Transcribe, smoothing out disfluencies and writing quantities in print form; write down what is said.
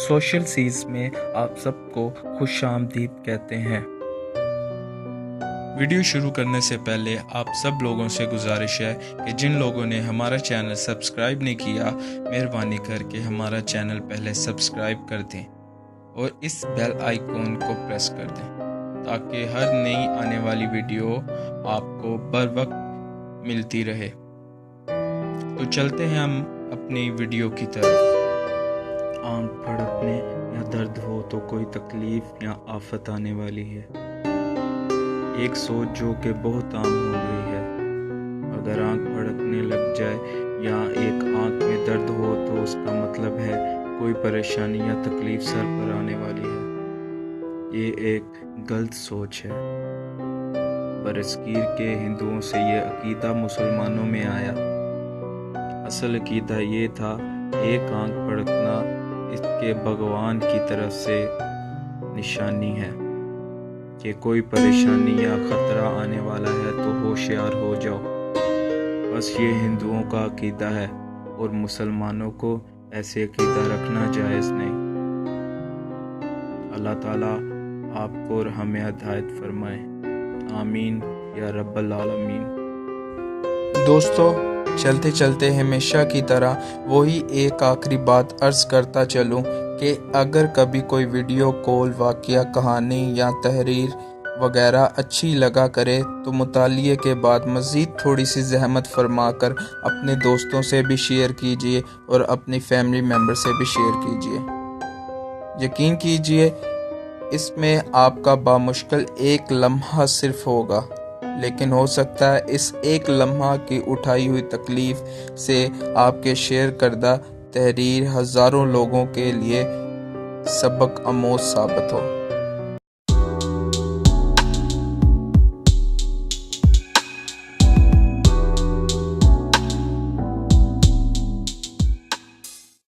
Social Cs میں آپ سب کو خوش آمدید کہتے ہیں۔ ویڈیو شروع کرنے سے پہلے آپ سب لوگوں سے گزارش ہے کہ جن لوگوں نے ہمارا چینل سبسکرائب نہیں کیا، مہربانی کر کے ہمارا چینل پہلے سبسکرائب کر دیں اور اس بیل آئیکن کو پریس کر دیں تاکہ ہر نئی آنے والی ویڈیو آپ کو بر وقت ملتی رہے۔ تو چلتے ہیں ہم اپنی ویڈیو کی طرف۔ آنکھ پھڑکنے یا درد ہو تو کوئی تکلیف یا آفت آنے والی ہے، ایک سوچ جو کہ بہت عام ہو گئی ہے۔ اگر آنکھ پھڑکنے لگ جائے یا ایک آنکھ میں درد ہو تو اس کا مطلب ہے کوئی پریشانی یا تکلیف سر پر آنے والی ہے۔ یہ ایک غلط سوچ ہے۔ برصغیر کے ہندوؤں سے یہ عقیدہ مسلمانوں میں آیا۔ اصل عقیدہ یہ تھا، ایک آنکھ پھڑکنا اس کے بھگوان کی طرف سے نشانی ہے کہ کوئی پریشانی یا خطرہ آنے والا ہے تو ہوشیار ہو جاؤ۔ بس یہ ہندوؤں کا عقیدہ ہے اور مسلمانوں کو ایسے عقیدہ رکھنا جائز نہیں۔ اللہ تعالیٰ آپ کو اور ہمیں ہدایت فرمائے، آمین یا رب العالمین۔ دوستو، چلتے چلتے ہمیشہ کی طرح وہی ایک آخری بات عرض کرتا چلوں کہ اگر کبھی کوئی ویڈیو کال، واقعہ، کہانی یا تحریر وغیرہ اچھی لگا کرے تو مطالعے کے بعد مزید تھوڑی سی زحمت فرما کر اپنے دوستوں سے بھی شیئر کیجیے اور اپنی فیملی ممبر سے بھی شیئر کیجیے۔ یقین کیجیے اس میں آپ کا بامشکل ایک لمحہ صرف ہوگا، لیکن ہو سکتا ہے اس ایک لمحہ کی اٹھائی ہوئی تکلیف سے آپ کے شیئر کردہ تحریر ہزاروں لوگوں کے لیے سبق آموز ثابت ہو۔